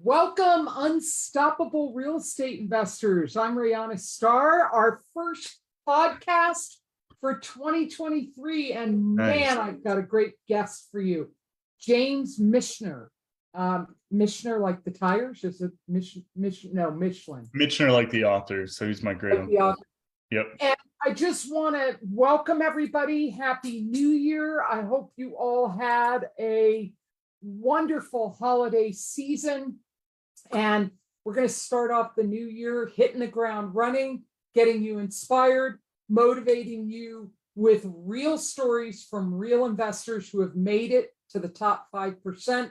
Welcome, unstoppable real estate investors. I'm realestate. Our first podcast for 2023, and man, I've got a great guest for you, James Michener. Michener, like the tires? Is it No, Michelin. Michener, like the author. So he's my great uncle. Yep. And I just want to welcome everybody. Happy New Year. I hope you all had a wonderful holiday season. And we're going to start off the new year hitting the ground running, getting you inspired, motivating you with real stories from real investors who have made it to the top 5%.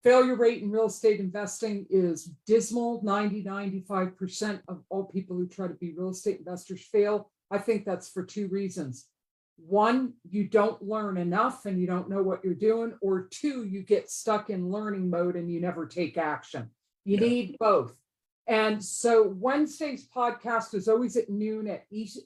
Failure rate in real estate investing is dismal. 95% of all people who try to be real estate investors fail. I think that's for two reasons. One, you don't learn enough and you don't know what you're doing. Or two, you get stuck in learning mode and you never take action. You need both. And so Wednesday's podcast is always at noon at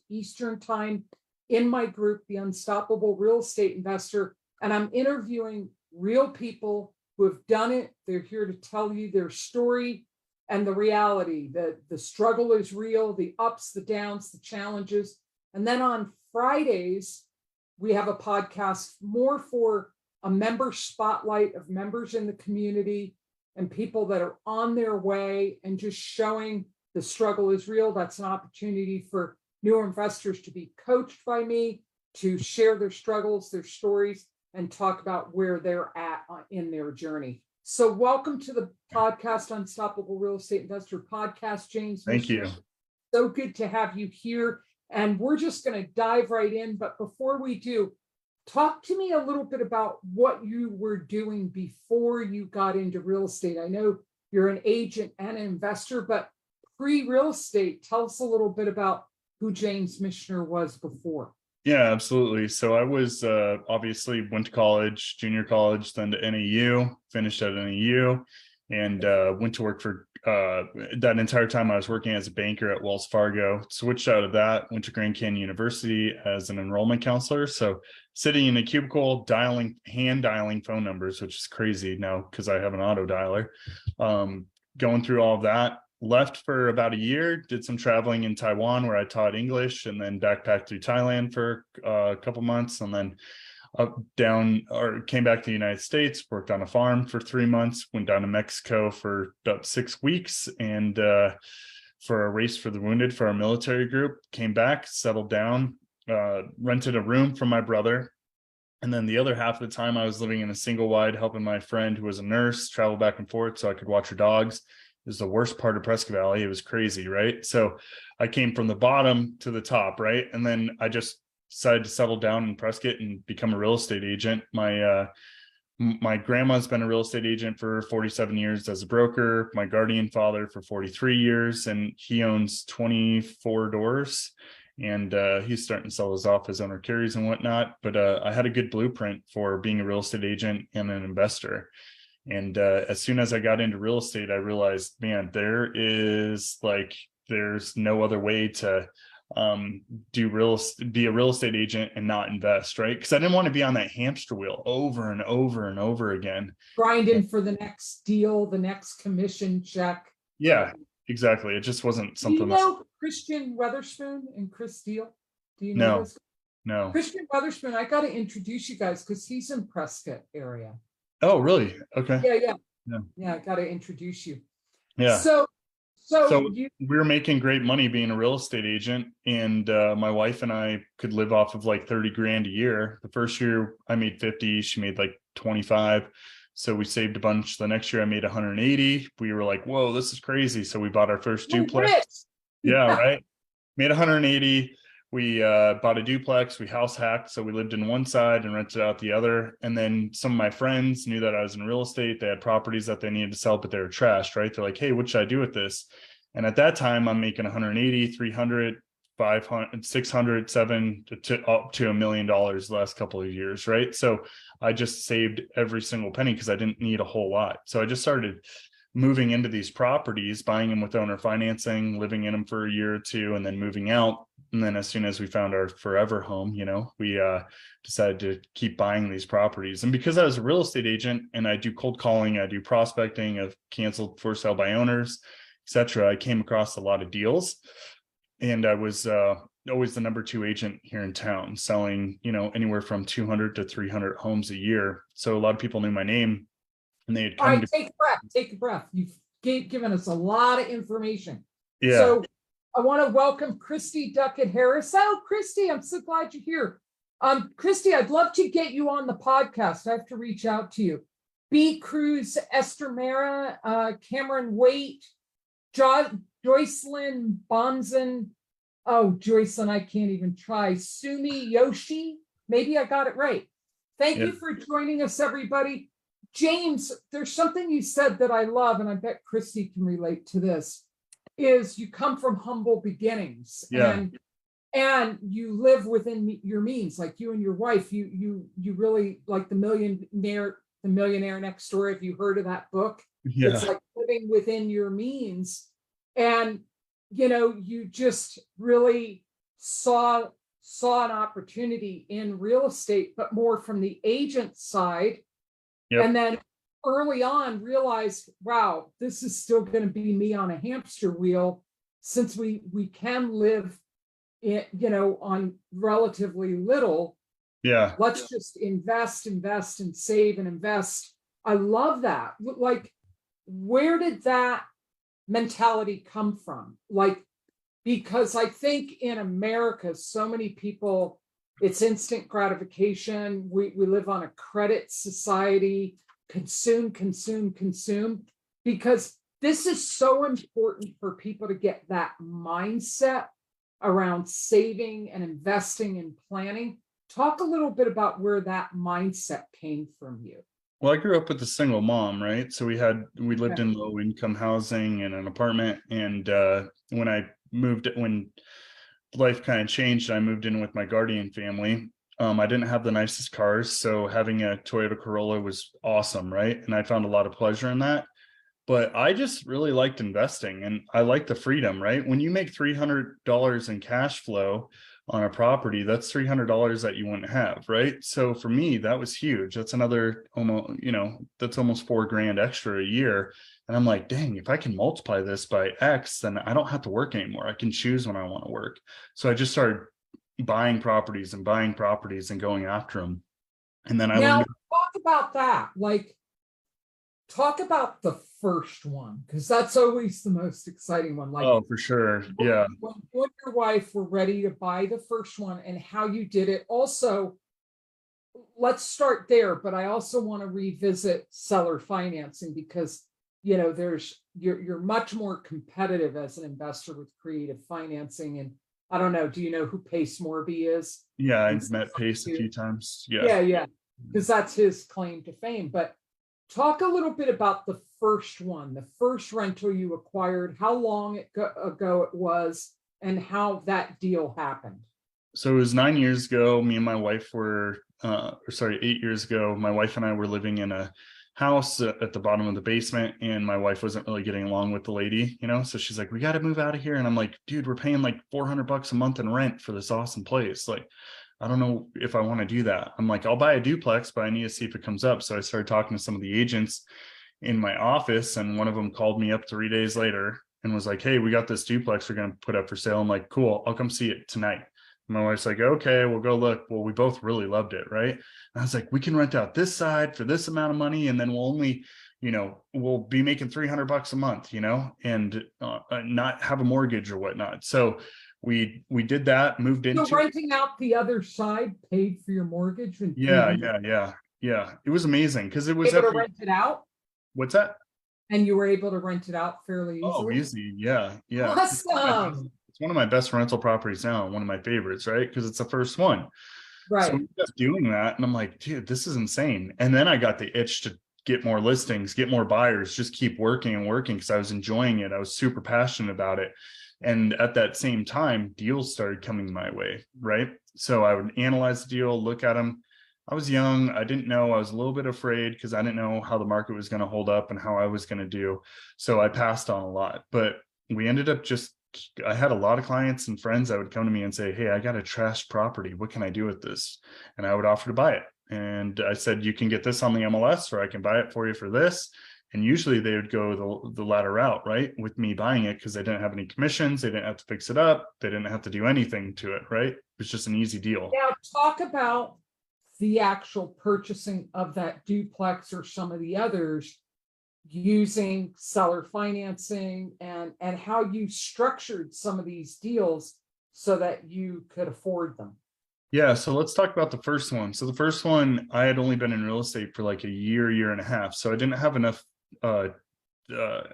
Eastern time in my group, The Unstoppable Real Estate Investor. And I'm interviewing real people who have done it. They're here to tell you their story and the reality. The struggle is real, the ups, the downs, the challenges. And then on Fridays, we have a podcast more for a member spotlight of members in the community and people that are on their way and just showing the struggle is real. That's an opportunity for new investors to be coached by me, to share their struggles, their stories, and talk about where they're at in their journey. So welcome to the podcast, Unstoppable Real Estate Investor Podcast, James. Thank you. So good to have you here. And we're just going to dive right in. But before we do, talk to me a little bit about what you were doing before you got into real estate. I know you're an agent and an investor, but pre-real estate, tell us a little bit about who James Michener was before. Yeah, absolutely. So I was obviously went to college, junior college, then to NAU, finished at NAU, and went to work for that entire time I was working as a banker at Wells Fargo. Switched out of that, went to Grand Canyon University as an enrollment counselor. So sitting in a cubicle, hand dialing phone numbers, which is crazy now because I have an auto dialer. Going through all of that, left for about a year, did some traveling in Taiwan where I taught English, and then backpacked through Thailand for a couple months, and then came back to the United States, worked on a farm for 3 months, went down to Mexico for about 6 weeks, and for a race for the wounded for our military group, came back, settled down, rented a room from my brother. And then the other half of the time I was living in a single wide, helping my friend who was a nurse travel back and forth so I could watch her dogs. It was the worst part of Prescott Valley. It was crazy, right? So I came from the bottom to the top, right? And then I just decided to settle down in Prescott and become a real estate agent. My grandma's been a real estate agent for 47 years as a broker, my guardian father for 43 years, and he owns 24 doors, and he's starting to sell his off his owner carries and whatnot. But I had a good blueprint for being a real estate agent and an investor. And as soon as I got into real estate, I realized, man, there's no other way to be a real estate agent and not invest, right? Because I didn't want to be on that hamster wheel over and over and over again, grinding for the next deal, the next commission check. Yeah, exactly. It just wasn't something. Do you know Christian Weatherspoon and Chris Steele? Do you know this? No. Christian Weatherspoon, I got to introduce you guys because he's in Prescott area. Oh, really? Okay. Yeah, I got to introduce you. Yeah. So we were making great money being a real estate agent, and my wife and I could live off of like 30 grand a year. The first year I made 50, she made like 25. So we saved a bunch. The next year I made 180. We were like, whoa, this is crazy. So we bought our first duplex. Yeah, right. Made 180. We bought a duplex, we house hacked. So we lived in one side and rented out the other. And then some of my friends knew that I was in real estate. They had properties that they needed to sell, but they were trashed, right? They're like, hey, what should I do with this? And at that time, I'm making 180, 300, 500, 600, 700 to up to $1 million the last couple of years, right? So I just saved every single penny because I didn't need a whole lot. So I just started moving into these properties, buying them with owner financing, living in them for a year or two, and then moving out. And then as soon as we found our forever home, we decided to keep buying these properties. And because I was a real estate agent and I do cold calling, I do prospecting, I've canceled for sale by owners, etc., I came across a lot of deals. And I was always the number 2 agent here in town, selling, anywhere from 200 to 300 homes a year. So a lot of people knew my name, and they had All come right, to. take a breath. You've given us a lot of information. Yeah. So I want to welcome Christy Duckett Harris. Oh, Christy, I'm so glad you're here. Christy, I'd love to get you on the podcast. I have to reach out to you. B. Cruz, Esther Mara, Cameron Waite, Joycelyn Bonzen. Oh, Joycelyn, I can't even try. Sumi Yoshi. Maybe I got it right. Thank you for joining us, everybody. James, there's something you said that I love, and I bet Christy can relate to this, is you come from humble beginnings. Yeah. And you live within your means, like you and your wife, you really like the millionaire next door. Have you heard of that book? Yeah. It's like living within your means. And, you just really saw an opportunity in real estate, but more from the agent side. Yep. And then early on realized, wow, this is still going to be me on a hamster wheel, since we can live on relatively little. Yeah. Let's just invest and save and invest. I love that. Like, where did that mentality come from? Like, because I think in America, so many people, it's instant gratification. We live on a credit society, consume, because this is so important for people to get that mindset around saving and investing and planning. Talk a little bit about where that mindset came from you. Well, I grew up with a single mom, right? So we lived in low income housing in an apartment. And when life kind of changed, I moved in with my guardian family. I didn't have the nicest cars, so having a Toyota Corolla was awesome, right? And I found a lot of pleasure in that. But I just really liked investing, and I like the freedom, right? When you make $300 in cash flow on a property, that's $300 that you wouldn't have, right? So for me, that was huge. That's another that's almost $4,000 extra a year. And I'm like, dang, if I can multiply this by X, then I don't have to work anymore. I can choose when I want to work. So I just started buying properties and going after them. And then now talk about that. Like, talk about the first one, because that's always the most exciting one. Like, oh, for sure. Yeah. When you and your wife were ready to buy the first one, and how you did it. Also, let's start there, but I also want to revisit seller financing, because you're much more competitive as an investor with creative financing. And I don't know, do you know who Pace Morby is? Yeah, I've met Pace a few times. Yeah, because that's his claim to fame. But talk a little bit about the first one, the first rental you acquired, how long ago it was, and how that deal happened. So it was 9 years ago. Me and my wife were, 8 years ago, my wife and I were living in a house at the bottom of the basement, and my wife wasn't really getting along with the lady, so she's like, we got to move out of here. And I'm like, dude, we're paying like $400 a month in rent for this awesome place. Like, I don't know if I want to do that. I'm like, I'll buy a duplex, but I need to see if it comes up. So I started talking to some of the agents in my office, and one of them called me up 3 days later and was like, hey, we got this duplex we're going to put up for sale. I'm like, cool, I'll come see it tonight. My wife's like, okay, we'll go look. Well, we both really loved it, right? And I was like, we can rent out this side for this amount of money, and then we'll only, we'll be making $300 a month, and not have a mortgage or whatnot. So we did that, moved into. So renting out the other side paid for your mortgage? And Yeah. It was amazing because it was able to rent it out. What's that? And you were able to rent it out fairly easily? Oh, easy. Yeah. Awesome. It's one of my best rental properties now, one of my favorites, right? Because it's the first one. Right. So we were just doing that, and I'm like, dude, this is insane. And then I got the itch to get more listings, get more buyers, just keep working and working, because I was enjoying it. I was super passionate about it. And at that same time, deals started coming my way, right? So I would analyze the deal, look at them. I was young. I didn't know. I was a little bit afraid because I didn't know how the market was going to hold up and how I was going to do. So I passed on a lot. But we ended up I had a lot of clients and friends that would come to me and say, hey, I got a trash property. What can I do with this? And I would offer to buy it. And I said, you can get this on the MLS, or I can buy it for you for this. And usually they would go the latter route, right? With me buying it, because they didn't have any commissions. They didn't have to fix it up. They didn't have to do anything to it, right? It was just an easy deal. Now, talk about the actual purchasing of that duplex or some of the others using seller financing, and how you structured some of these deals so that you could afford them. Yeah, so let's talk about the first one. So the first one, I had only been in real estate for like a year and a half. So I didn't have enough, I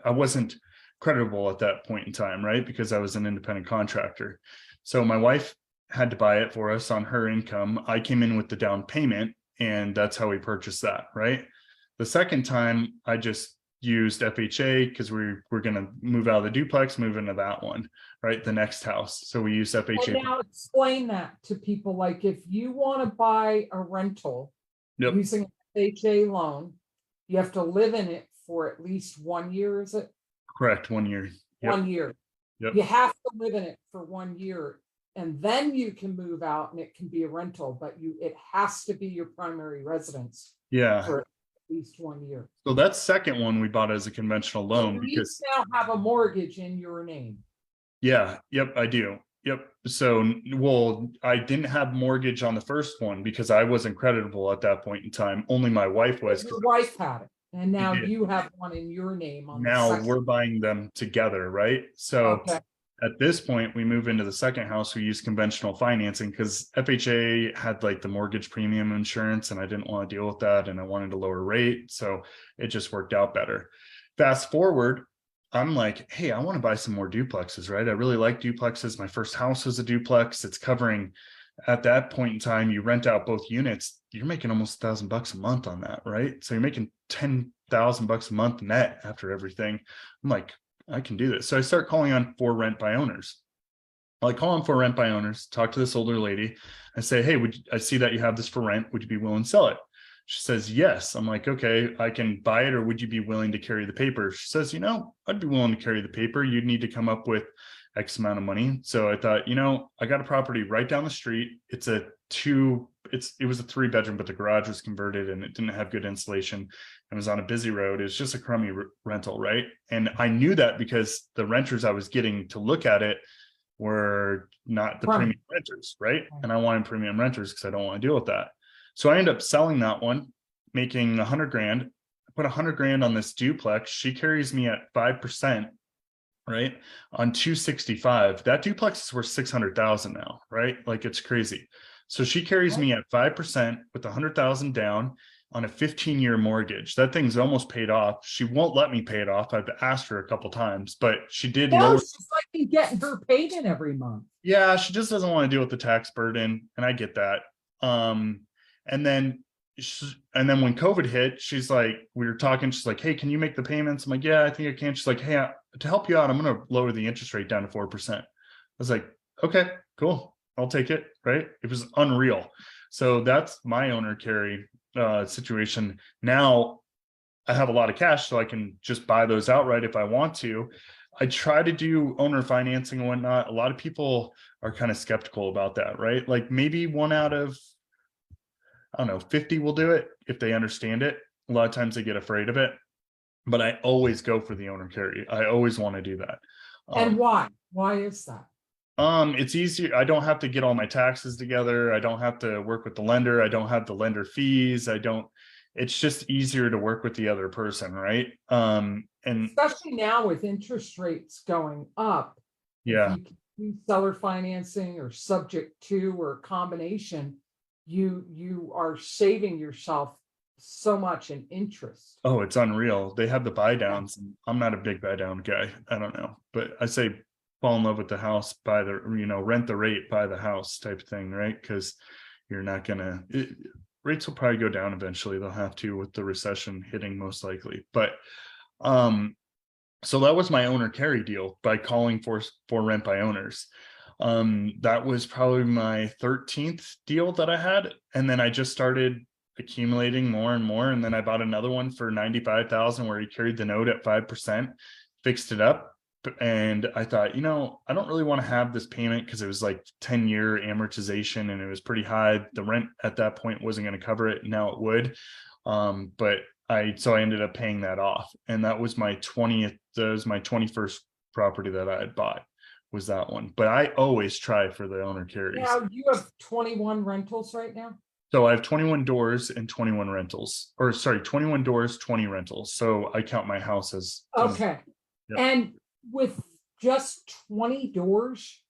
wasn't creditable at that point in time, right? Because I was an independent contractor. So my wife had to buy it for us on her income. I came in with the down payment, and that's how we purchased that, right? The second time, I just used FHA because we're going to move out of the duplex, move into that one, right? The next house. So we use FHA. And now explain that to people. Like, if you want to buy a rental using an FHA loan, you have to live in it for at least 1 year, is it? Correct, 1 year. 1 year. Yep. You have to live in it for 1 year, and then you can move out and it can be a rental, but it has to be your primary residence. Yeah. For at least 1 year. So that second one we bought as a conventional loan because you now have a mortgage in your name. Yeah, yep, I do. Yep. So, well, I didn't have mortgage on the first one because I wasn't creditable at that point in time. Only my wife was. Your wife had it, and now you have one in your name. On now we're buying them together, right? So at this point, we move into the second house. We use conventional financing because FHA had like the mortgage premium insurance, and I didn't want to deal with that, and I wanted a lower rate, so it just worked out better. Fast forward, I'm like, hey, I want to buy some more duplexes, right? I really like duplexes. My first house was a duplex. It's covering, at that point in time, you rent out both units, you're making almost $1,000 a month on that, right? So you're making $10,000 a month net after everything. I'm like, I can do this. So I start calling on for rent by owners. I call on for rent by owners, talk to this older lady. I say, hey, I see that you have this for rent. Would you be willing to sell it? She says, yes. I'm like, okay, I can buy it, or would you be willing to carry the paper? She says, I'd be willing to carry the paper. You'd need to come up with X amount of money. So I thought, I got a property right down the street. It was a 3-bedroom, but the garage was converted and it didn't have good insulation. It was on a busy road. It was just a crummy rental, right? And I knew that because the renters I was getting to look at it were not the premium renters, right? And I wanted premium renters because I don't want to deal with that. So I end up selling that one, making $100,000. I put $100,000 on this duplex. She carries me at 5%, right? On 265. That duplex is worth $600,000 now, right? Like, it's crazy. So she carries me at 5% with $100,000 down on a 15-year mortgage. That thing's almost paid off. She won't let me pay it off. I've asked her a couple times, but she did. She's like getting her paid in every month. Yeah, she just doesn't want to deal with the tax burden, and I get that. And then when COVID hit, she's like, we were talking, she's like, hey, can you make the payments? I'm like, yeah, I think I can. She's like, hey, to help you out, I'm going to lower the interest rate down to 4%. I was like, okay, cool. I'll take it. Right. It was unreal. So that's my owner carry situation. Now I have a lot of cash, so I can just buy those outright if I want to. I try to do owner financing and whatnot. A lot of people are kind of skeptical about that, right? Like, maybe 1 out of, 50 will do it if they understand it. A lot of times they get afraid of it, but I always go for the owner carry. I always want to do that. And why? Why is that? It's easier. I don't have to get all my taxes together. I don't have to work with the lender. I don't have the lender fees. It's just easier to work with the other person, right? And especially now with interest rates going up. Yeah. If you can do seller financing or subject to or a combination, you are saving yourself so much in interest. Oh, it's unreal. They have the buy downs. I'm not a big buy down guy. I don't know, but I say fall in love with the house, buy the, rent the rate, buy the house type of thing, right? Because you're not gonna, rates will probably go down eventually. They'll have to, with the recession hitting most likely. But so that was my owner carry deal by calling for rent by owners. That was probably my 13th deal that I had. And then I just started accumulating more and more. And then I bought another one for 95,000 where he carried the note at 5%, fixed it up. And I thought, I don't really want to have this payment because it was like 10-year amortization and it was pretty high. The rent at that point wasn't going to cover it. Now it would. But I ended up paying that off. And that was my 21st property that I had bought, was that one. But I always try for the owner carries. Now you have 21 rentals right now? So I have 21 doors and 21 rentals, or sorry, 21 doors, 20 rentals. So I count my house as. Okay. Yep. And with just 20 doors,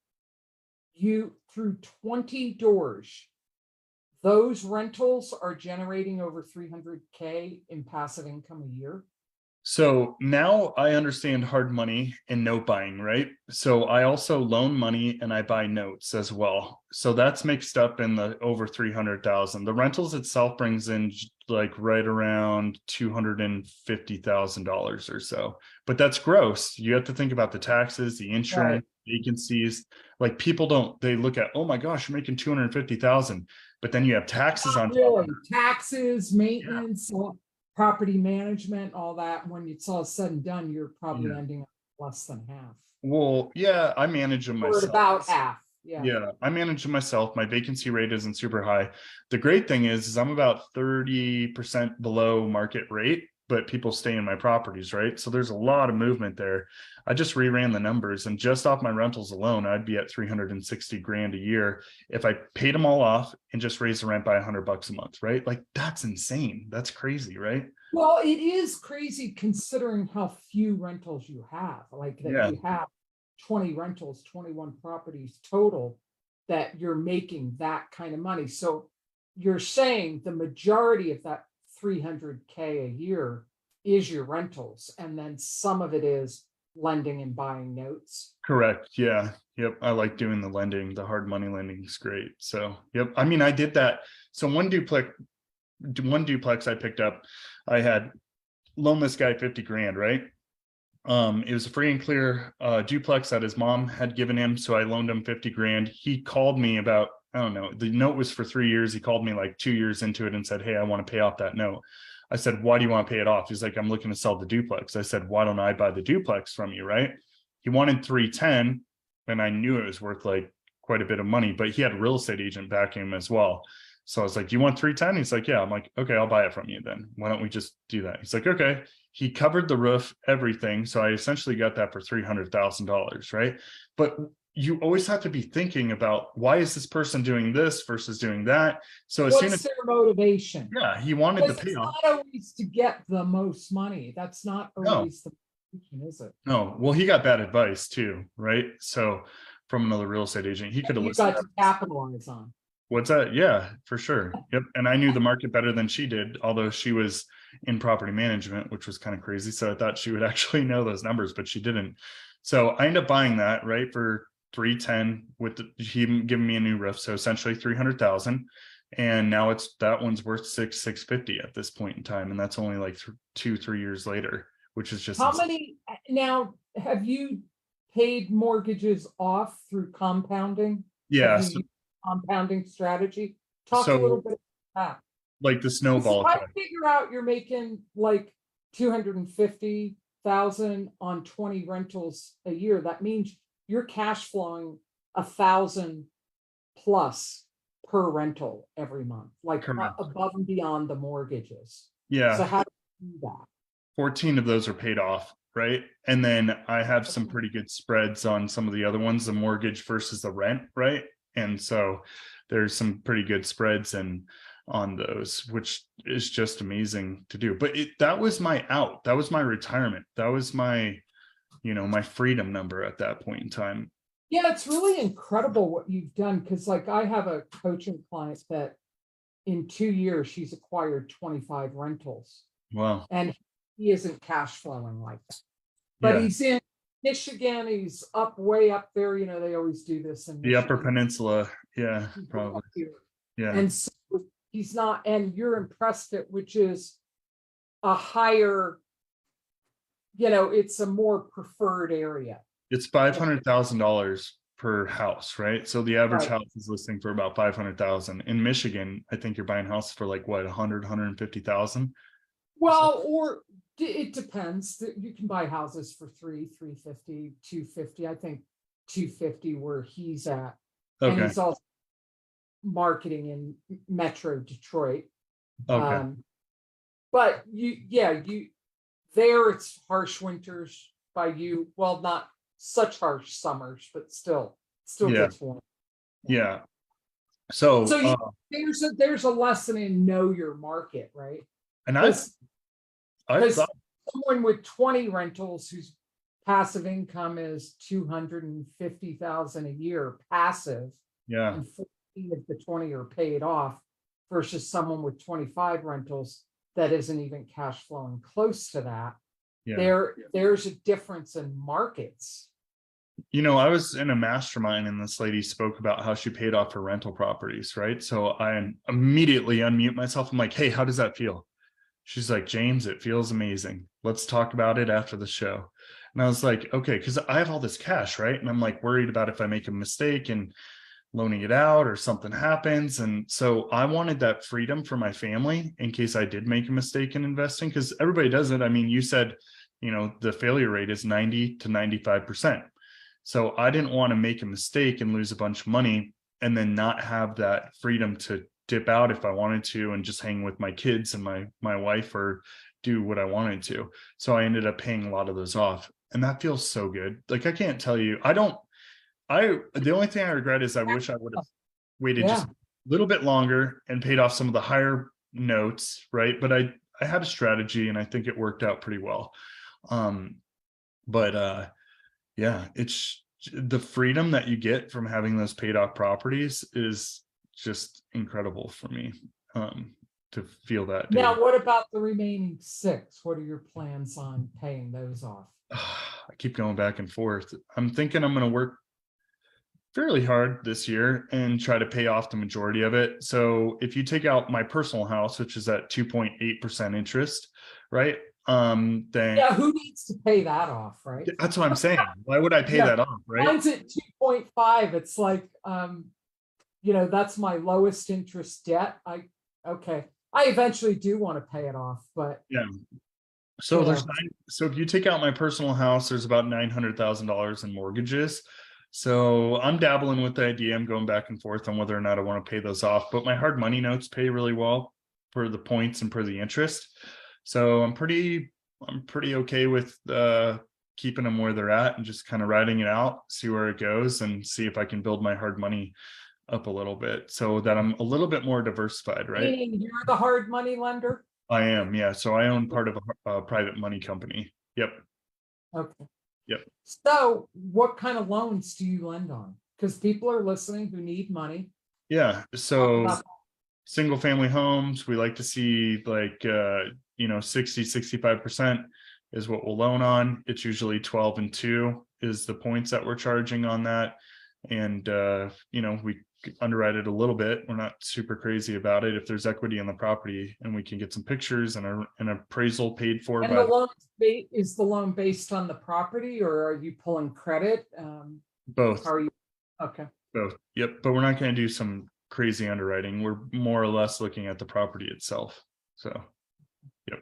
through 20 doors, those rentals are generating over 300K in passive income a year. So now I understand hard money and note buying, right? So I also loan money and I buy notes as well. So that's mixed up in the over 300,000. The rentals itself brings in like right around $250,000 or so, but that's gross. You have to think about the taxes, the insurance, vacancies. Like people they look at, oh my gosh, you're making 250,000, but then you have taxes on top of it. Taxes, maintenance, property management, all that. When it's all said and done, you're probably ending up less than half. Well, yeah, I manage them myself. Or about half. Yeah, I manage them myself. My vacancy rate isn't super high. The great thing is I'm about 30% below market rate, but people stay in my properties, right? So there's a lot of movement there. I just reran the numbers, and just off my rentals alone, I'd be at 360 grand a year if I paid them all off and just raised the rent by $100 a month, right? Like that's insane. That's crazy, right? Well, it is crazy considering how few rentals you have. Like that you have 20 rentals, 21 properties total, that you're making that kind of money. So you're saying the majority of that 300K a year is your rentals, and then some of it is lending and buying notes. Correct. Yeah. Yep. I like doing the lending. The hard money lending is great. So, yep. I mean, I did that. So one duplex I picked up, I had loaned this guy 50 grand, right? It was a free and clear duplex that his mom had given him. So I loaned him 50 grand. He called me about, I don't know, the note was for 3 years. He called me like 2 years into it and said, hey, I want to pay off that note. I said, why do you want to pay it off? He's like, I'm looking to sell the duplex. I said, why don't I buy the duplex from you, right? He wanted 310, and I knew it was worth like quite a bit of money, but he had a real estate agent backing him as well. So I was like, do you want 310? He's like, yeah. I'm like, okay, I'll buy it from you then. Why don't we just do that? He's like, okay. He covered the roof, everything. So I essentially got that for $300,000, right? But you always have to be thinking about, why is this person doing this versus doing that? So as soon as their motivation? Yeah, he wanted the It's payoff. not always to get the most money. That's not always the motivation, is it? No, well, he got bad advice too, right? So from another real estate agent, he could have got listened. to capitalize on. What's that? Yeah, for sure. Yep. And I knew the market better than she did, although she was in property management, which was kind of crazy. So I thought she would actually know those numbers, but she didn't. So I ended up buying that, right, for 310 with him giving me a new roof. So essentially 300,000. And now that one's worth 650 at this point in time. And that's only like 2-3 years later, which is just how many. Now, have you paid mortgages off through compounding? Yeah. Compounding strategy. Talk a little bit about that. Like the snowball. If I figure out you're making like 250,000 on 20 rentals a year, that means you're cash flowing 1,000 plus per rental every month, like above and beyond the mortgages. Yeah. So how do you do that? 14 of those are paid off, right? And then I have some pretty good spreads on some of the other ones, the mortgage versus the rent, right? And so there's some pretty good spreads on those, which is just amazing to do. But that was my out. That was my retirement. That was my, my freedom number at that point in time. Yeah, it's really incredible what you've done. Because like I have a coaching client that in 2 years, she's acquired 25 rentals. Wow. And he isn't cash flowing like that. But he's in Michigan, he's way up there. They always do this in the Upper Peninsula. Yeah, probably. Yeah. And so he's not, and you're impressed at, which is a higher, it's a more preferred area. It's $500,000 per house, right? So the average Right. house is listing for about 500,000. In Michigan, I think you're buying houses for like what, 150,000. Well, or it depends. You can buy houses for 350, 250. I think 250 where he's at. And Okay. he's also marketing in Metro Detroit. Okay. But there it's harsh winters by you. Well, not such harsh summers, but still Yeah. gets warm. Yeah. So, So there's a lesson in know your market, right? and Because I've thought, someone with 20 rentals whose passive income is 250,000 a year passive, yeah, and 14 of the 20 are paid off, versus someone with 25 rentals that isn't even cash flowing close to that. yeah. There's a difference in markets. I was in a mastermind and this lady spoke about how she paid off her rental properties, right? So I immediately unmute myself. I'm like, hey, how does that feel? She's like, James, it feels amazing. Let's talk about it after the show. And I was like, okay, because I have all this cash, right? And I'm like worried about if I make a mistake and loaning it out or something happens. And so I wanted that freedom for my family in case I did make a mistake in investing, because everybody does it. I mean, you said, the failure rate is 90 to 95%. So I didn't want to make a mistake and lose a bunch of money and then not have that freedom to dip out if I wanted to and just hang with my kids and my wife or do what I wanted to. So I ended up paying a lot of those off. And that feels so good. Like I can't tell you, the only thing I regret is I wish I would have waited just a little bit longer and paid off some of the higher notes, right? But I had a strategy and I think it worked out pretty well. Yeah, it's the freedom that you get from having those paid off properties is just incredible for me, to feel that. Now, what about the remaining 6? What are your plans on paying those off? I keep going back and forth. I'm thinking I'm going to work fairly hard this year and try to pay off the majority of it. So if you take out my personal house, which is at 2.8% interest, right? Then who needs to pay that off, right? that's what I'm saying. Why would I pay that off, right? Mine's at 2.5. It's like, that's my lowest interest debt. I eventually do want to pay it off, but yeah. So so if you take out my personal house, there's about $900,000 in mortgages. So I'm dabbling with the idea. I'm going back and forth on whether or not I want to pay those off, but my hard money notes pay really well for the points and for the interest. So I'm pretty okay with keeping them where they're at and just kind of riding it out, see where it goes and see if I can build my hard money up a little bit so that I'm a little bit more diversified, right? Meaning you're the hard money lender? I am, yeah. So I own part of a private money company. Yep. Okay. Yep. So what kind of loans do you lend on? Because people are listening who need money. Yeah. So single family homes, we like to see like 60-65% is what we'll loan on. It's usually 12 and 2 is the points that we're charging on that. And we underwrite it a little bit. We're not super crazy about it. If there's equity in the property and we can get some pictures and an appraisal paid for and by is the loan based on the property, or are you pulling credit? both. How are you? Okay. Both. Yep. But we're not going to do some crazy underwriting. We're more or less looking at the property itself. So, yep.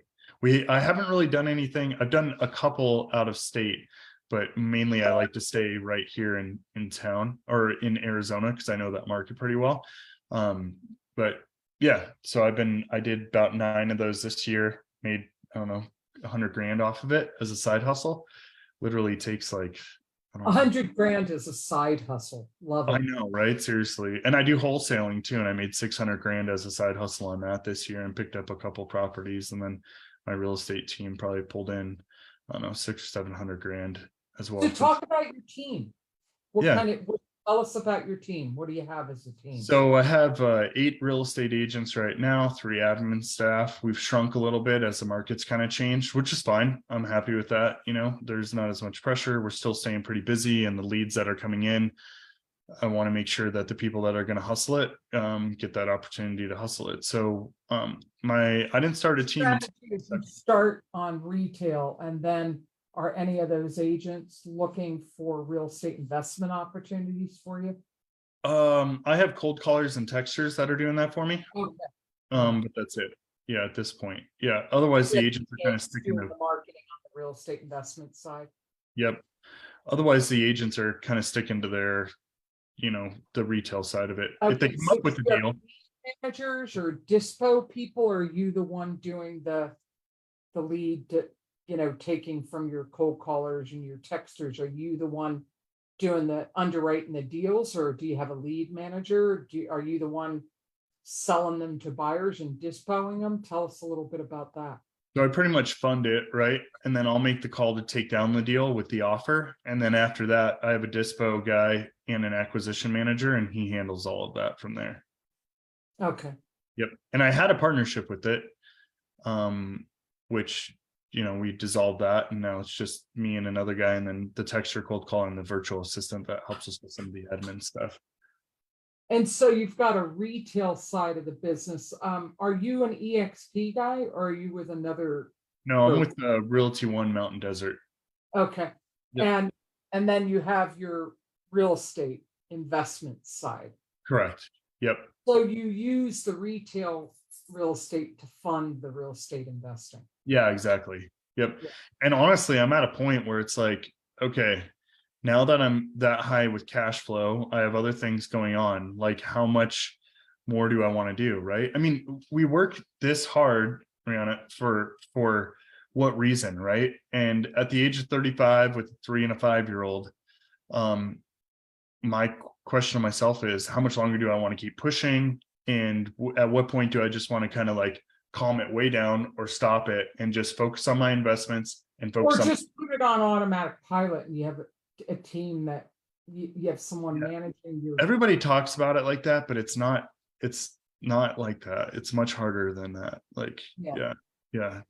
I haven't really done anything. I've done a couple out of state, but mainly I like to stay right here in town or in Arizona because I know that market pretty well. But yeah, so I did about 9 of those this year, made, I don't know, 100 grand off of it as a side hustle. Literally takes like 100 grand is a side hustle. Love it. I know, right? Seriously. And I do wholesaling too. And I made 600 grand as a side hustle on that this year and picked up a couple properties. And then my real estate team probably pulled in, I don't know, 600 or 700 grand as well. So talk about your team. Yeah. Tell us about your team. What do you have as a team? So I have 8 real estate agents right now, 3 admin staff. We've shrunk a little bit as the market's kind of changed, which is fine. I'm happy with that. There's not as much pressure. We're still staying pretty busy, and the leads that are coming in, I want to make sure that the people that are going to hustle it get that opportunity to hustle it. So I didn't start a team. You start on retail, and then Are any of those agents looking for real estate investment opportunities for you? I have cold callers and texters that are doing that for me. Okay. But that's it. Yeah, at this point. Yeah. Otherwise, the agents are kind of sticking Doing to. the marketing on the real estate investment side. Yep. Otherwise, the agents are kind of sticking to their, the retail side of it. If they Okay, come so up with a you have deal, managers or dispo people, or are you the one doing the lead, taking from your cold callers and your texters? Are you the one doing the underwriting the deals, or do you have a lead manager? Are you the one selling them to buyers and dispoing them? Tell us a little bit about that. so I pretty much fund it, right? And then I'll make the call to take down the deal with the offer. And then after that, I have a dispo guy and an acquisition manager, and he handles all of that from there. Okay. Yep. And I had a partnership with it, which, we dissolved that. And now it's just me and another guy, and then the texter cold call and the virtual assistant that helps us with some of the admin stuff. And so you've got a retail side of the business. Are you an EXP guy, or are you with another? No, I'm group? with Realty One Mountain Desert. Okay. Yep. And then you have your real estate investment side. Correct. Yep. So you use the retail real estate to fund the real estate investing. Yeah, exactly. Yep. Yeah. And honestly, I'm at a point where it's like, okay, now that I'm that high with cash flow, I have other things going on. Like, how much more do I want to do? Right. I mean, we work this hard, Rihanna, for what reason? Right. And at the age of 35 with a 3 and a 5-year-old, my question to myself is, how much longer do I want to keep pushing? And at what point do I just want to kind of like calm it way down or stop it and just focus on my investments and focus Or on just put it on automatic pilot, and you have a team that you have someone managing your. Everybody talks about it like that, but it's not like that. It's much harder than that. Like, yeah,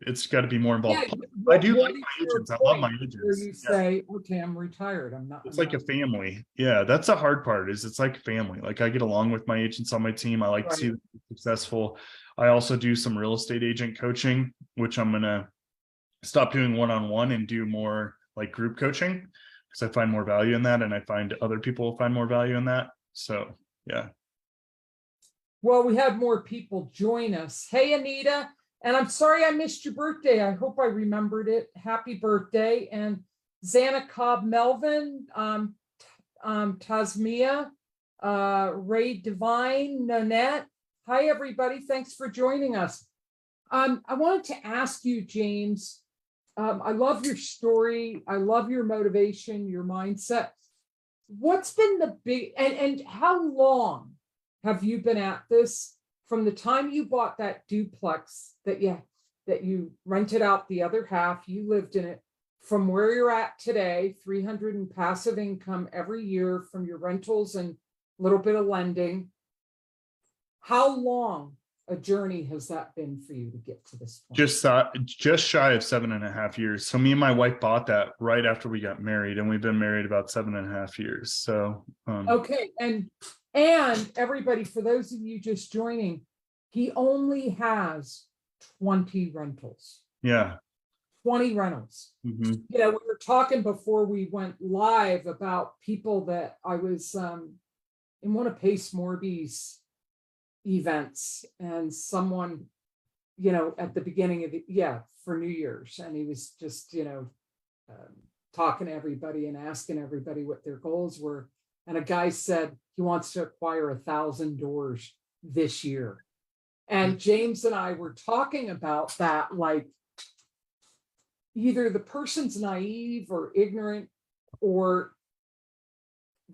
it's got to be more involved. I do like my agents. I love my agents. Where you say, okay, I'm retired. I'm not. It's like a family. Yeah, that's the hard part. Is it's like family. Like, I get along with my agents on my team. I like to see them successful. I also do some real estate agent coaching, which I'm gonna stop doing one-on-one and do more like group coaching, because I find more value in that, and I find other people find more value in that. So yeah. Well, we had more people join us. Hey, Anita. And I'm sorry I missed your birthday. I hope I remembered it. Happy birthday. And Xana Cobb Melvin, Tasmia, Ray Divine, Nanette. Hi, everybody. Thanks for joining us. I wanted to ask you, James, I love your story. I love your motivation, your mindset. What's been the big, and how long have you been at this? From the time you bought that duplex that you rented out the other half, you lived in it, from where you're at today, 300 in passive income every year from your rentals and a little bit of lending. How long a journey has that been for you to get to this point? Just shy of 7.5 years. So me and my wife bought that right after we got married, and we've been married about 7.5 years. So okay, and everybody, for those of you just joining, he only has 20 rentals. Yeah. 20 rentals. Mm-hmm. We were talking before we went live about people that I was in one of Pace Morby's events, and someone, at the beginning of for New Year's, and he was just, talking to everybody and asking everybody what their goals were. And a guy said he wants to acquire 1,000 doors this year. And James and I were talking about that, like, either the person's naive or ignorant, or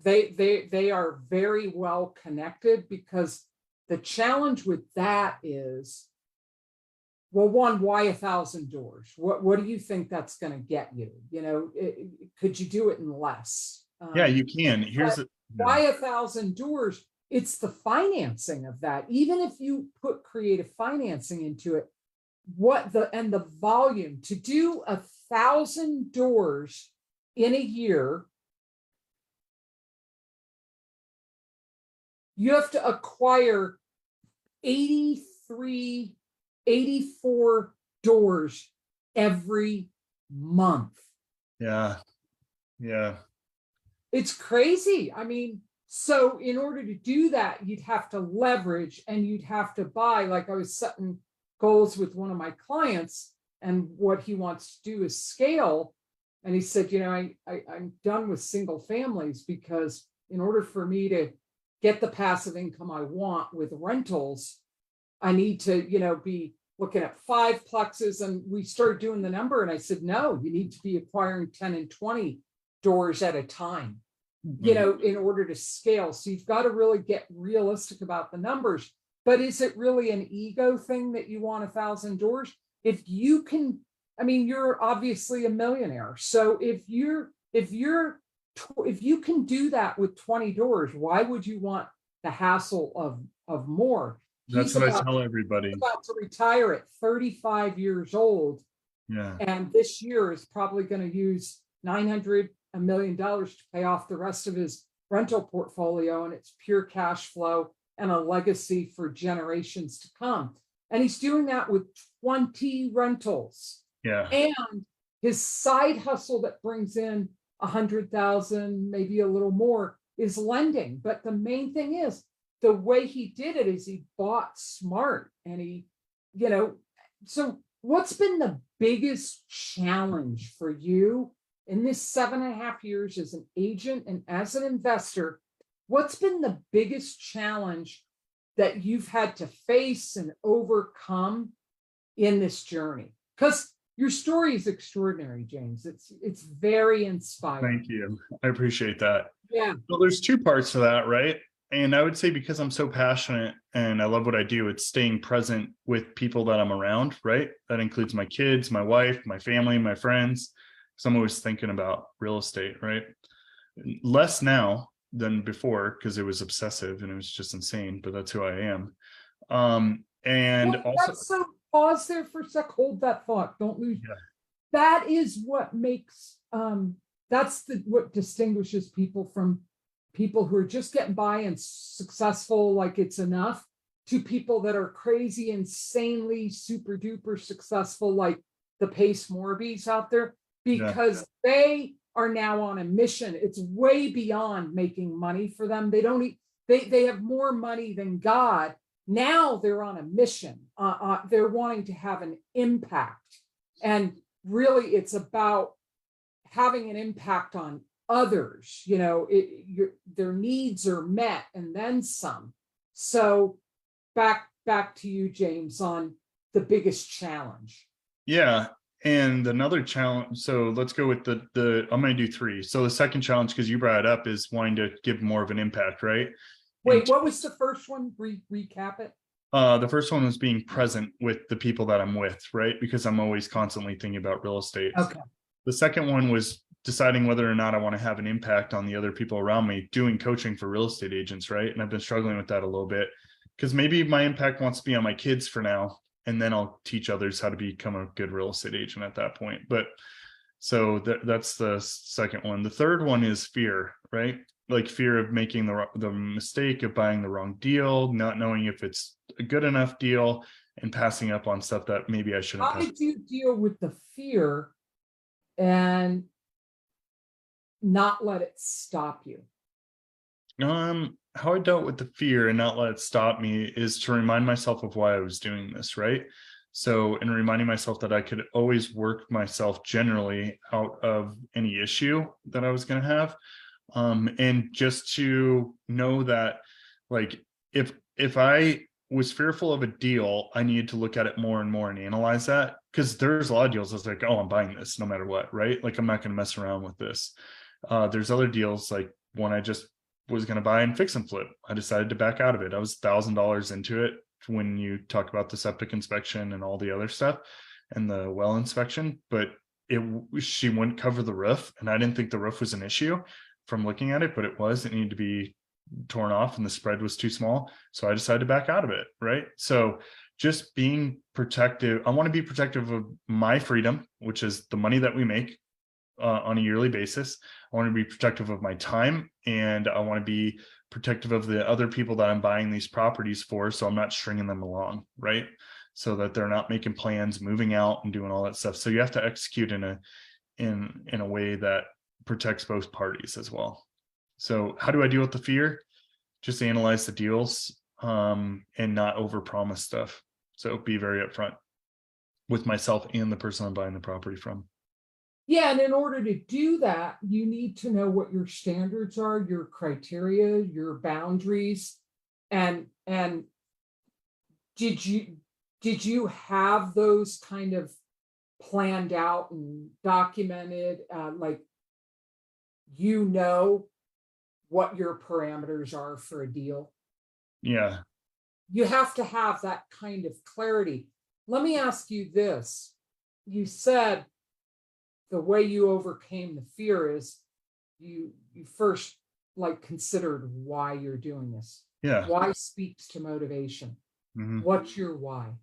they are very well connected, because the challenge with that is, well, one, why 1,000 doors? What do you think that's going to get you? Could you do it in less? Yeah, you can. Why 1,000 doors? It's the financing of that. Even if you put creative financing into it, the volume to do 1,000 doors in a year, you have to acquire 84 doors every month. Yeah. Yeah. It's crazy. I mean, so in order to do that, you'd have to leverage and you'd have to buy, like I was setting goals with one of my clients, and what he wants to do is scale. And he said, I'm done with single families, because in order for me to get the passive income I want with rentals, I need to, be looking at 5 plexes. And we started doing the number. And I said, no, you need to be acquiring 10 and 20 doors at a time, in order to scale. So you've got to really get realistic about the numbers. But is it really an ego thing that you want 1,000 doors? If you can, I mean, you're obviously a millionaire. So if you can do that with 20 doors, why would you want the hassle of more? That's He's what I tell everybody. about to retire at 35 years old. Yeah. And this year is probably going to use $900 million to pay off the rest of his rental portfolio. And it's pure cash flow and a legacy for generations to come. And he's doing that with 20 rentals. Yeah. And his side hustle that brings in 100,000, maybe a little more, is lending. But the main thing is, the way he did it is he bought smart. And he, so what's been the biggest challenge for you in this 7.5 years as an agent and as an investor? What's been the biggest challenge that you've had to face and overcome in this journey? Because your story is extraordinary, James. It's very inspiring. Thank you. I appreciate that. Yeah. Well, there's 2 parts to that, right? And I would say, because I'm so passionate and I love what I do, it's staying present with people that I'm around, right? That includes my kids, my wife, my family, my friends. So I'm always thinking about real estate, right? Less now than before, because it was obsessive and it was just insane, but that's who I am. And Well, also, so pause there for a sec. Hold that thought. Don't lose. Yeah. That is what makes that's what distinguishes people from people who are just getting by and successful, like it's enough, to people that are crazy, insanely super duper successful, like the Pace Morbies out there, because they are now on a mission. It's way beyond making money for them. They don't they have more money than God. Now they're on a mission. They're wanting to have an impact. And really, it's about having an impact on others. Their needs are met and then some. So back to you, James, on the biggest challenge. Yeah. And another challenge, so let's go with the I'm going to do 3. So the second challenge, because you brought it up, is wanting to give more of an impact, right? Wait, what was the first one? Recap it. The first one was being present with the people that I'm with, right? Because I'm always constantly thinking about real estate. Okay. The second one was deciding whether or not I want to have an impact on the other people around me, doing coaching for real estate agents, right? And I've been struggling with that a little bit, because maybe my impact wants to be on my kids for now, and then I'll teach others how to become a good real estate agent at that point. But so that's the second one. The third one is fear, right? Like fear of making the mistake of buying the wrong deal, not knowing if it's a good enough deal, and passing up on stuff that maybe I shouldn't. How did you deal with the fear and not let it stop you? How I dealt with the fear and not let it stop me is to remind myself of why I was doing this, right? So, in reminding myself that I could always work myself generally out of any issue that I was going to have. And just to know that, like, if I was fearful of a deal, I needed to look at it more and more and analyze that, because there's a lot of deals that's like, oh, I'm buying this no matter what, right? Like, I'm not going to mess around with this. There's other deals, like one I just was going to buy and fix and flip. I decided to back out of it. I was $1,000 into it when you talk about the septic inspection and all the other stuff and the well inspection, but she wouldn't cover the roof, and I didn't think the roof was an issue from looking at it, but it needed to be torn off and the spread was too small. So I decided to back out of it. Right. So just being protective. I want to be protective of my freedom, which is the money that we make on a yearly basis. I want to be protective of my time, and I want to be protective of the other people that I'm buying these properties for. So I'm not stringing them along. Right. So that they're not making plans, moving out and doing all that stuff. So you have to execute in in a way that protects both parties as well. So how do I deal with the fear? Just analyze the deals, and not overpromise stuff. So be very upfront with myself and the person I'm buying the property from. Yeah, and in order to do that, you need to know what your standards are, your criteria, your boundaries, and did you have those kind of planned out and documented, like what your parameters are for a deal? Yeah. You have to have that kind of clarity. Let me ask you this. You said the way you overcame the fear is you first like considered why you're doing this. Yeah. Why speaks to motivation. Mhm. What's your why?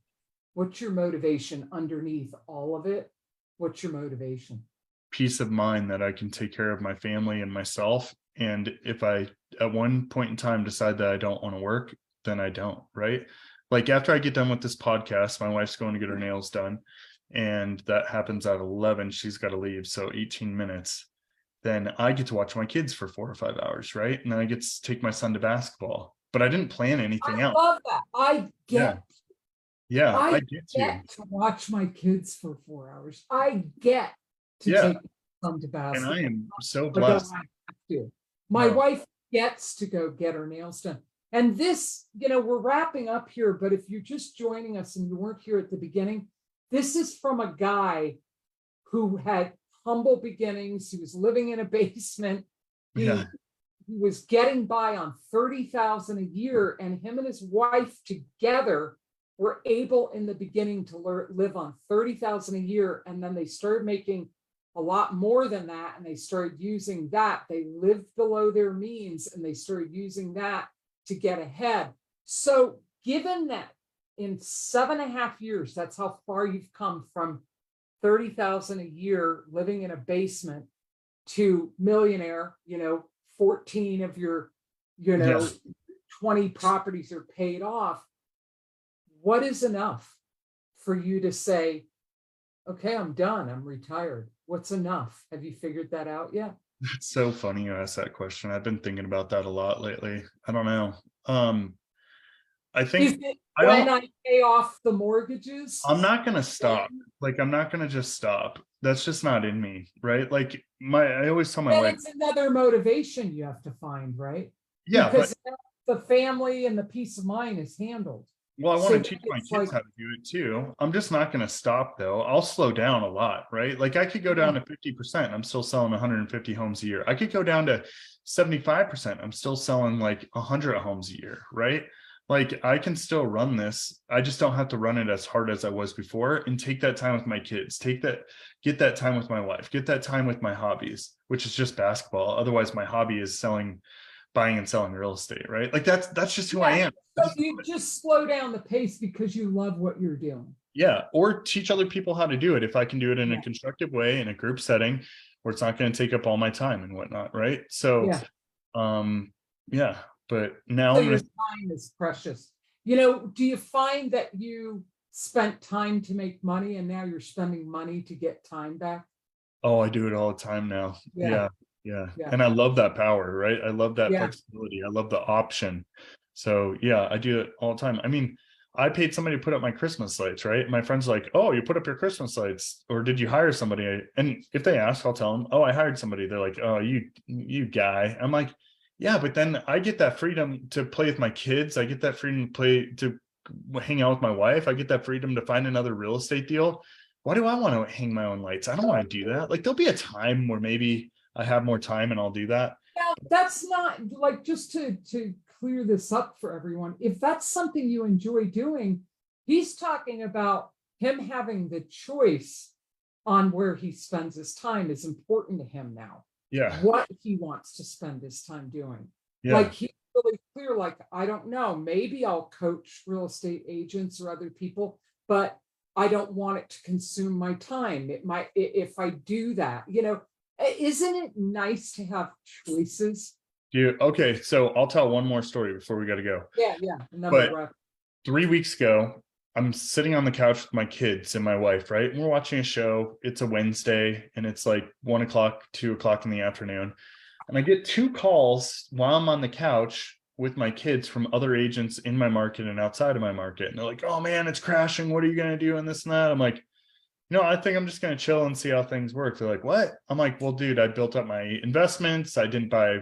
What's your motivation underneath all of it? What's your motivation? Peace of mind that I can take care of my family and myself. And if I at one point in time decide that I don't want to work, then I don't, right? Like after I get done with this podcast, my wife's going to get her nails done. And that happens at 11. She's got to leave. So 18 minutes. Then I get to watch my kids for 4 or 5 hours, right? And then I get to take my son to basketball. But I didn't plan anything I out. love that. Yeah, I I get to. get to watch my kids for 4 hours. I get to Yeah. take them to And basketball. I am so But then blessed. I have to. My No. wife gets to go get her nails done. And this, we're wrapping up here, but if you're just joining us and you weren't here at the beginning, this is from a guy who had humble beginnings. He was living in a basement. Yeah. He was getting by on $30,000 a year, and him and his wife together were able in the beginning to live on $30,000 a year, and then they started making a lot more than that, and they started using that. They lived below their means, and they started using that to get ahead. So, given that in 7.5 years, that's how far you've come from $30,000 a year living in a basement to millionaire, 14 of your, Yeah. 20 properties are paid off. What is enough for you to say, okay, I'm done, I'm retired? What's enough? Have you figured that out yet? It's so funny you asked that question. I've been thinking about that a lot lately. I don't know. I Is think it I when don't, I pay off the mortgages? I'm not gonna stop. Like I'm not gonna just stop. That's just not in me, right? Like I always tell my Then wife, it's another motivation you have to find, right? yeah, but Because the family and the peace of mind is handled. well, I want So to teach my it's kids like, how to do it too. I'm just not gonna stop though. I'll slow down a lot, right? Like I could go down to 50%. I'm still selling 150 homes a year. I could go down to 75%. I'm still selling like 100 homes a year, right? Like I can still run this. I just don't have to run it as hard as I was before and take that time with my kids, get that time with my wife, get that time with my hobbies, which is just basketball. Otherwise my hobby is buying and selling real estate, right? Like that's just who I am. So you just slow down the pace because you love what you're doing. Yeah. Or teach other people how to do it if I can do it in Yeah. a constructive way in a group setting where it's not going to take up all my time and whatnot. Right. So yeah. But now So I'm your gonna time is precious. Do you find that you spent time to make money and now you're spending money to get time back? oh, I do it all the time now. Yeah. Yeah. Yeah. And I love that power, right? I love that Yeah. flexibility. I love the option. So yeah, I do it all the time. I mean, I paid somebody to put up my Christmas lights, right? My friend's like, oh, you put up your Christmas lights, or did you hire somebody? And if they ask, I'll tell them, oh, I hired somebody. They're like, oh, you guy. I'm like, yeah, but then I get that freedom to play with my kids. I get that freedom to hang out with my wife. I get that freedom to find another real estate deal. Why do I want to hang my own lights? I don't want to do that. Like there'll be a time where maybe I have more time and I'll do that. Now, that's not like, just to clear this up for everyone. If that's something you enjoy doing, he's talking about him having the choice on where he spends his time is important to him now. Yeah. What he wants to spend his time doing. Yeah. Like he's really clear, like, I don't know, maybe I'll coach real estate agents or other people, but I don't want it to consume my time. It might, if I do that, isn't it nice to have choices? Okay, so I'll tell one more story before we got to go. Yeah. But 3 weeks ago, I'm sitting on the couch with my kids and my wife, right? And we're watching a show. It's a Wednesday and it's like 1 o'clock, 2 o'clock in the afternoon. And I get 2 calls while I'm on the couch with my kids from other agents in my market and outside of my market. And they're like, oh man, it's crashing. What are you going to do? And this and that. I'm like, I think I'm just going to chill and see how things work. They're like, what? I'm like, well, dude, I built up my investments. I didn't buy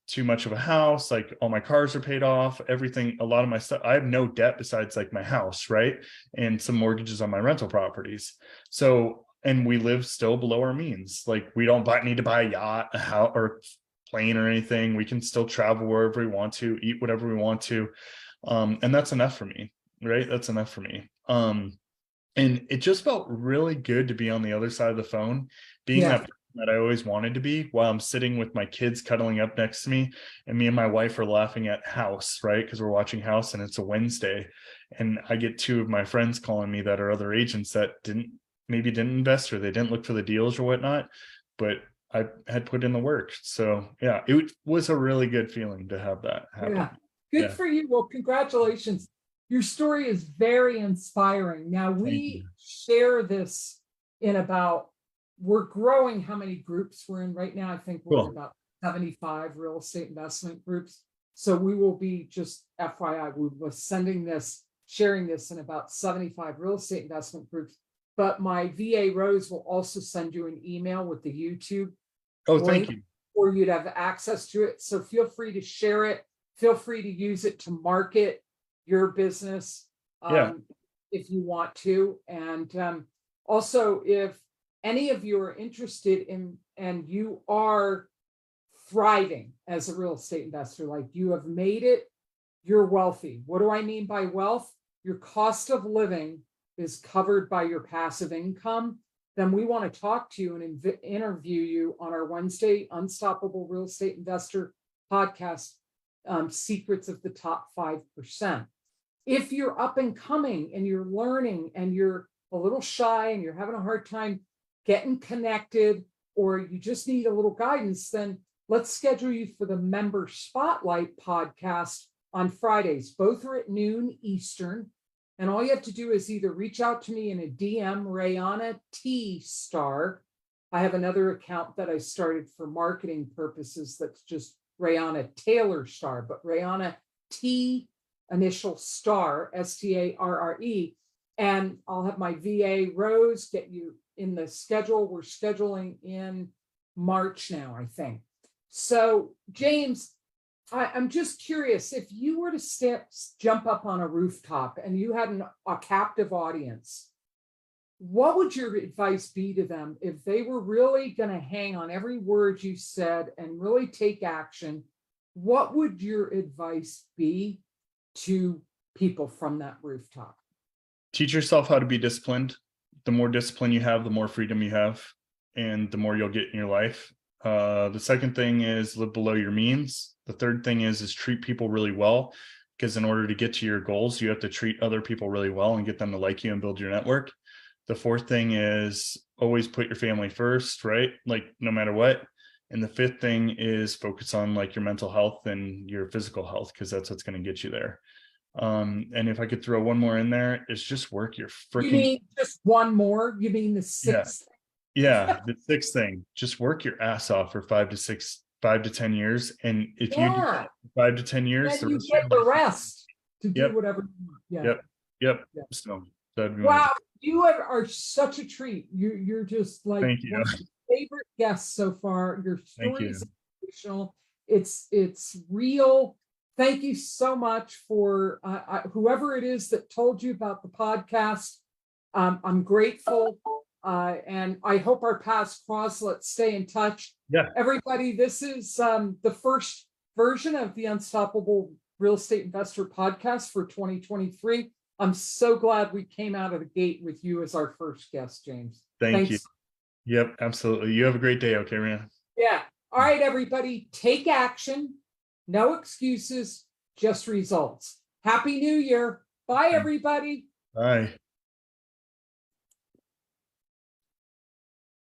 too much of a house. Like all my cars are paid off, everything, a lot of my stuff. I have no debt besides like my house, right? And some mortgages on my rental properties. So, and we live still below our means. Like we don't need to buy a yacht, a house, or plane or anything. We can still travel wherever we want to, eat whatever we want to. And that's enough for me, right? That's enough for me. And it just felt really good to be on the other side of the phone, being that I always wanted to be, while I'm sitting with my kids cuddling up next to me, and me and my wife are laughing at House, right? Because we're watching House and it's a Wednesday. And I get 2 of my friends calling me that are other agents that didn't invest, or they didn't look for the deals or whatnot, but I had put in the work. So yeah, it was a really good feeling to have that happen. Yeah, good for you. Well, congratulations. Your story is very inspiring. Now we share this in we're growing how many groups we're in right now. I think we're in about 75 real estate investment groups. So we will be, just FYI, we were sharing this in about 75 real estate investment groups. But my VA Rose will also send you an email with the YouTube thank you. For you to have access to it. So feel free to share it. Feel free to use it to market your business if you want to. And also, if any of you are interested in, and you are thriving as a real estate investor, like you have made it, you're wealthy. What do I mean by wealth? Your cost of living is covered by your passive income. Then we want to talk to you and interview you on our Wednesday Unstoppable Real Estate Investor podcast, Secrets of the Top 5%. If you're up and coming and you're learning and you're a little shy and you're having a hard time getting connected, or you just need a little guidance, then let's schedule you for the Member Spotlight podcast on Fridays. Both are at noon Eastern. And all you have to do is either reach out to me in a DM, Rayana T Star. I have another account that I started for marketing purposes that's just Rayana Taylor Star, but Rayana T initial Star, STARRE. And I'll have my VA Rose get you in the schedule. We're scheduling in March now, I think. So, James, I'm just curious, if you were to jump up on a rooftop and you had a captive audience, what would your advice be to them if they were really going to hang on every word you said and really take action? What would your advice be to people from that rooftop? Teach yourself how to be disciplined. The more discipline you have, the more freedom you have, and the more you'll get in your life. The second thing is live below your means. The third thing is treat people really well, because in order to get to your goals, you have to treat other people really well and get them to like you and build your network. The fourth thing is always put your family first, right? Like no matter what. And the fifth thing is focus on like your mental health and your physical health, because that's what's going to get you there. And if I could throw one more in there, it's just work your freaking. You mean just one more? You mean the sixth? Yeah, the sixth thing, just work your ass off for 5 to 10 years. And if you do that for 5 to 10 years, then you get the rest to do whatever you want. Yep. So that'd be wow, you are such a treat. You're just like thank you. One of my favorite guests so far. Your story is inspirational. It's real. Thank you so much for whoever it is that told you about the podcast. I'm grateful. And I hope our paths cross. Let's stay in touch. Yeah. Everybody, this is the first version of the Unstoppable Real Estate Investor podcast for 2023. I'm so glad we came out of the gate with you as our first guest, James. Thanks. You. Yep, absolutely. You have a great day. Okay, Rena. Yeah. All right, everybody, take action. No excuses, just results. Happy New Year. Bye, everybody. Bye.